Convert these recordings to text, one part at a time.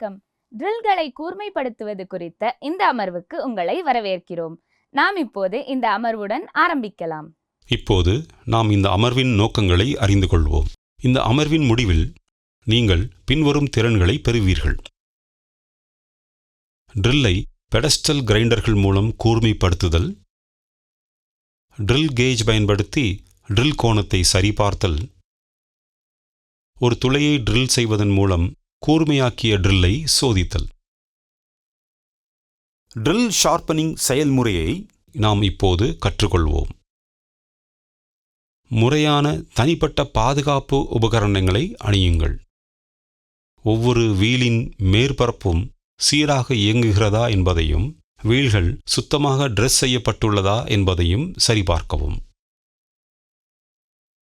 வணக்கம். ட்ரில்களை கூர்மைப்படுத்துவது குறித்த இந்த அமர்வுக்கு உங்களை வரவேற்கிறோம். நாம் இப்போது இந்த அமர்வுடன் ஆரம்பிக்கலாம். இப்போது நாம் இந்த அமர்வின் நோக்கங்களை அறிந்து கொள்வோம். இந்த அமர்வின் முடிவில் நீங்கள் பின்வரும் திறன்களை பெறுவீர்கள். ட்ரில்லை பெடஸ்டல் கிரைண்டர்கள் மூலம் கூர்மைப்படுத்துதல், ட்ரில் கேஜ் பயன்படுத்தி ட்ரில் கோணத்தை சரிபார்த்தல், ஒரு துளையை ட்ரில் செய்வதன் மூலம் கூர்மையாக்கிய ட்ரில்லை சோதித்தல். ட்ரில் ஷார்ப்பனிங் செயல்முறையை நாம் இப்போது கற்றுக்கொள்வோம். முறையான தனிப்பட்ட பாதுகாப்பு உபகரணங்களை அணியுங்கள். ஒவ்வொரு வீலின் மேற்பரப்பும் சீராக இயங்குகிறதா என்பதையும், வீல்கள் சுத்தமாக ட்ரெஸ் செய்யப்பட்டுள்ளதா என்பதையும் சரிபார்க்கவும்.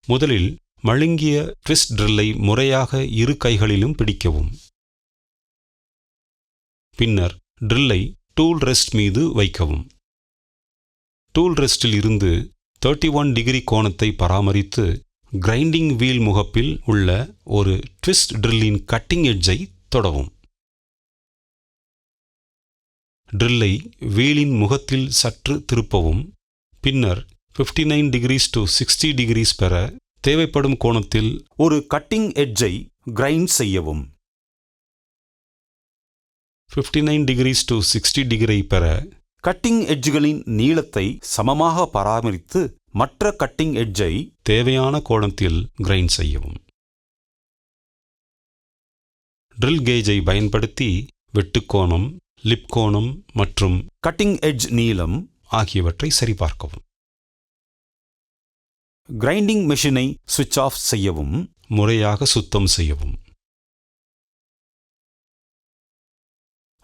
முதலில் மழுங்கிய ட்விஸ்ட் ட்ரில்லை முறையாக இரு கைகளிலும் பிடிக்கவும். பின்னர் ட்ரில்லை டூல் ரெஸ்ட் மீது வைக்கவும். டூல் ரெஸ்டில் இருந்து 31 டிகிரி கோணத்தை பராமரித்து கிரைண்டிங் வீல் முகப்பில் உள்ள ஒரு ட்விஸ்ட் ட்ரில்லின் கட்டிங் எட்ஜை தொடவும். ட்ரில்லை வீலின் முகத்தில் சற்று திருப்பவும். பின்னர் 59 டிகிரிஸ் to 60 டிகிரிஸ் பெற தேவைப்படும் கோணத்தில் ஒரு கட்டிங் எட்ஜை கிரைண்ட் செய்யவும். 59 டிகிரிஸ் to 60 டிகிரி பெற கட்டிங் எட்ஜ்களின் நீளத்தை சமமாக பராமரித்து மற்ற கட்டிங் எட்ஜை தேவையான கோணத்தில் கிரைண்ட் செய்யவும். ட்ரில் கேஜை பயன்படுத்தி வெட்டுக்கோணம், லிப் கோணம் மற்றும் கட்டிங் எட்ஜ் நீளம் ஆகியவற்றை சரிபார்க்கவும். கிரைண்டிங் மெஷினை சுவிட்ச் ஆஃப் செய்யவும். முறையாக சுத்தம் செய்யவும்.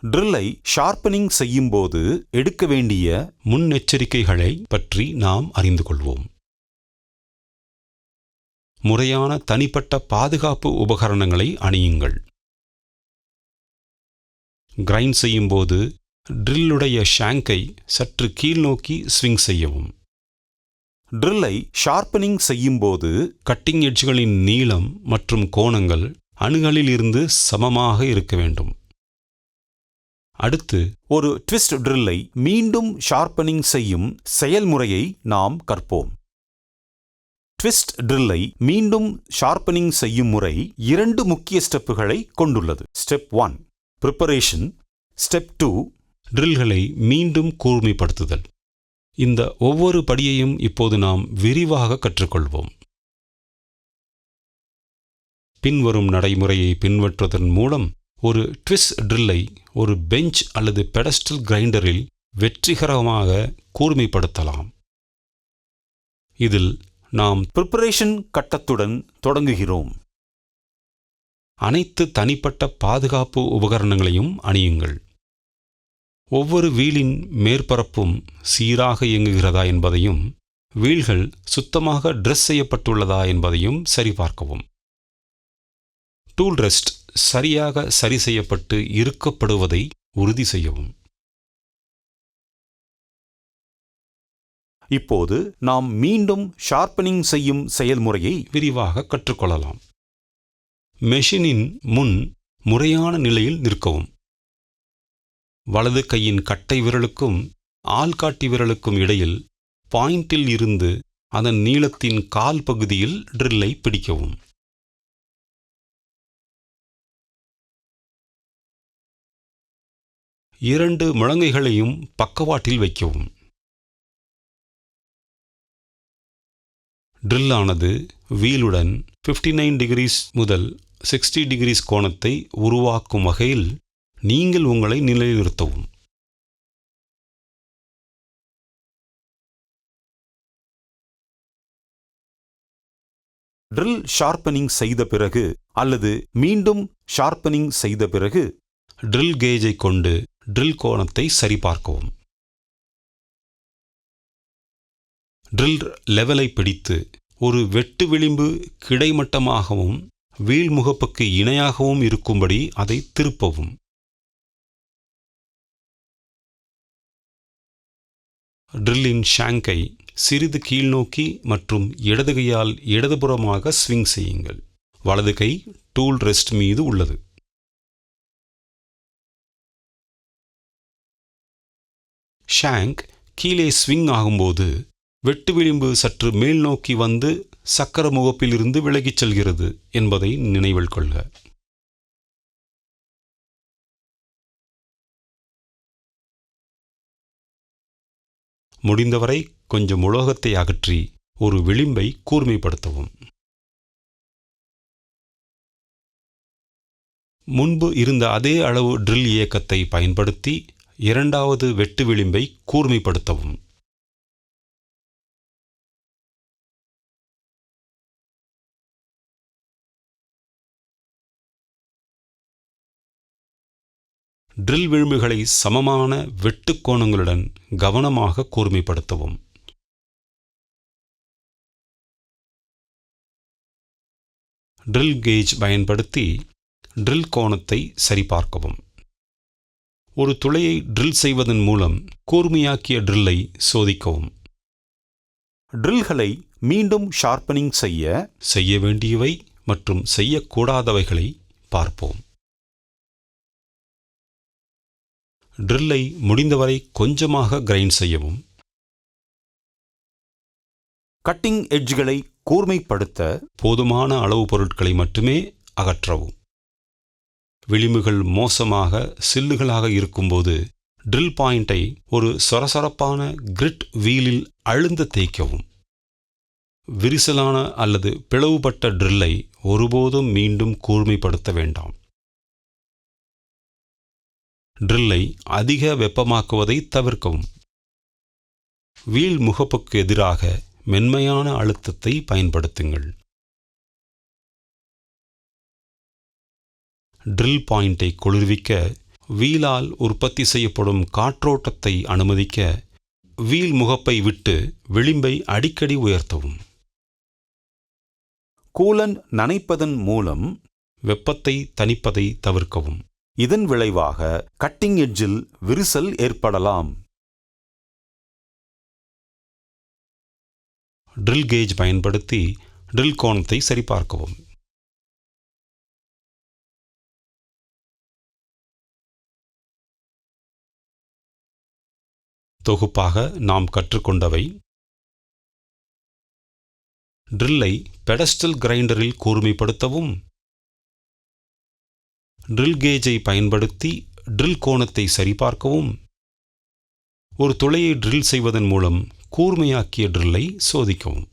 ட்ரில்லை ஷார்ப்பனிங் செய்யும்போது எடுக்க வேண்டிய முன்னெச்சரிக்கைகளை பற்றி நாம் அறிந்து கொள்வோம். முறையான தனிப்பட்ட பாதுகாப்பு உபகரணங்களை அணியுங்கள். கிரைண்ட் செய்யும்போது ட்ரில்லுடைய ஷாங்கை சற்று கீழ்நோக்கி ஸ்விங் செய்யவும். ட்ரில்லை ஷார்ப்பனிங் செய்யும்போது கட்டிங் எட்ஜ்களின் நீளம் மற்றும் கோணங்கள் அணுகளில் இருந்து சமமாக இருக்க வேண்டும். அடுத்து ஒரு ட்விஸ்ட் ட்ரில்லை மீண்டும் ஷார்ப்பனிங் செய்யும் செயல்முறையை நாம் கற்போம். ட்விஸ்ட் ட்ரில்லை மீண்டும் ஷார்ப்பனிங் செய்யும் முறை 2 முக்கிய ஸ்டெப்புகளை கொண்டுள்ளது. Step 1 preparation. ஸ்டெப் 2 ட்ரில்களை மீண்டும் கூர்மைப்படுத்துதல். இந்த ஒவ்வொரு படியையும் இப்போது நாம் விரிவாக கற்றுக்கொள்வோம். பின்வரும் நடைமுறையை பின்பற்றுவதன் மூலம் ஒரு ட்விஸ்ட் ட்ரில்லை ஒரு பெஞ்ச் அல்லது பெடஸ்டல் கிரைண்டரில் வெற்றிகரமாக கூர்மைப்படுத்தலாம். இதில் நாம் ப்ரிப்பரேஷன் கட்டத்துடன் தொடங்குகிறோம். அனைத்து தனிப்பட்ட பாதுகாப்பு உபகரணங்களையும் அணியுங்கள். ஒவ்வொரு வீலின் மேற்பரப்பும் சீராக இயங்குகிறதா என்பதையும், வீல்கள் சுத்தமாக ட்ரெஸ் செய்யப்பட்டுள்ளதா என்பதையும் சரிபார்க்கவும். டூல் ரெஸ்ட் சரியாக சரி செய்யப்பட்டு இருக்கப்படுவதை உறுதி செய்யவும். இப்போது நாம் மீண்டும் ஷார்ப்பனிங் செய்யும் செயல்முறையை விரிவாக கற்றுக்கொள்ளலாம். மெஷினின் முன் முறையான நிலையில் நிற்கவும். வலது கையின் கட்டை விரலுக்கும் ஆள்காட்டி விரலுக்கும் இடையில் பாயிண்டில் இருந்து அதன் நீளத்தின் கால் பகுதியில் ட்ரில்லை பிடிக்கவும். இரண்டு முழங்கைகளையும் பக்கவாட்டில் வைக்கவும். ட்ரில்லானது வீலுடன் 59 டிகிரிஸ் முதல் 60 டிகிரிஸ் கோணத்தை உருவாக்கும் வகையில் நீங்கள் உங்களை நிலைநிறுத்தவும். ட்ரில் ஷார்ப்பனிங் செய்த பிறகு அல்லது மீண்டும் ஷார்ப்பனிங் செய்த பிறகு ட்ரில் கேஜை கொண்டு ட்ரில் கோணத்தை சரிபார்க்கவும். ட்ரில் லெவலை பிடித்து ஒரு வெட்டு விளிம்பு கிடைமட்டமாகவும் வீல் முகப்புக்கு இணையாகவும் இருக்கும்படி அதை திருப்பவும். ட்ரில்லின் ஷாங்கை சிறிது கீழ்நோக்கி மற்றும் இடது கையால் இடதுபுறமாக ஸ்விங் செய்யுங்கள். வலது கை டூல் ரெஸ்ட் மீது உள்ளது. ஷாங்க் கீழே ஸ்விங் ஆகும்போது வெட்டு விளிம்பு சற்று மேல் நோக்கி வந்து சக்கர முகப்பிலிருந்து விலகிச் செல்கிறது என்பதை நினைவில் கொள்க. முடிந்தவரை கொஞ்சம் உலோகத்தை அகற்றி ஒரு விளிம்பை கூர்மைப்படுத்தவும். முன்பு இருந்த அதே அளவு ட்ரில் இயக்கத்தை பயன்படுத்தி இரண்டாவது வெட்டு விளிம்பை கூர்மைப்படுத்தவும். ட்ரில் விளிம்புகளை சமமான வெட்டு கோணங்களுடன் கவனமாக கூர்மைப்படுத்தவும். ட்ரில் கேஜ் பயன்படுத்தி ட்ரில் கோணத்தை சரிபார்க்கவும். ஒரு துளையை ட்ரில் செய்வதன் மூலம் கூர்மையாக்கிய ட்ரில்லை சோதிக்கவும். ட்ரில்களை மீண்டும் ஷார்ப்பனிங் செய்ய வேண்டியவை மற்றும் செய்யக்கூடாதவைகளை பார்ப்போம். ட்ரில்லை முடிந்தவரை கொஞ்சமாக கிரைண்ட் செய்யவும். கட்டிங் எட்ஜ்களை கூர்மைப்படுத்த போதுமான அளவு பொருட்களை மட்டுமே அகற்றவும். விளிம்புகள் மோசமாக சில்லுகளாக இருக்கும்போது ட்ரில் பாயிண்டை ஒரு சொரசொரப்பான கிரிட் வீலில் அழுந்த தேய்க்கவும். விரிசலான அல்லது பிளவுபட்ட ட்ரில்லை ஒருபோதும் மீண்டும் கூர்மைப்படுத்த வேண்டாம். ட்ரில்லை அதிக வெப்பமாக்குவதை தவிர்க்கவும். வீல் முகப்புக்கு எதிராக மென்மையான அழுத்தத்தை பயன்படுத்துங்கள். ட்ரில் பாயிண்டை குளிர்விக்க வீலால் உற்பத்தி செய்யப்படும் காற்றோட்டத்தை அனுமதிக்க வீல் முகப்பை விட்டு விளிம்பை அடிக்கடி உயர்த்தவும். கூலன் நனைப்பதன் மூலம் வெப்பத்தை தணிப்பதை தவிர்க்கவும். இதன் விளைவாக கட்டிங் எட்ஜில் விரிசல் ஏற்படலாம். ட்ரில் கேஜ் பயன்படுத்தி ட்ரில் கோணத்தை சரிபார்க்கவும். தொகுப்பாக நாம் கற்றுக்கொண்டவை: ட்ரில்லை பெடஸ்டல் கிரைண்டரில் கூர்மைப்படுத்தவும், ட்ரில் கேஜை பயன்படுத்தி ட்ரில் கோணத்தை சரிபார்க்கவும், ஒரு துளையை ட்ரில் செய்வதன் மூலம் கூர்மையாக்கிய ட்ரில்லை சோதிக்கவும்.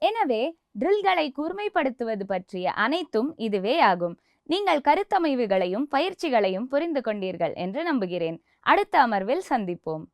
எனவே ட்ரில்களை கூர்மைப்படுத்துவது பற்றிய அனைத்தும் இதுவே ஆகும். நீங்கள் கருத்தமைவுகளையும் பயிற்சிகளையும் புரிந்து கொண்டீர்கள் என்று நம்புகிறேன். அடுத்த அமர்வில் சந்திப்போம்.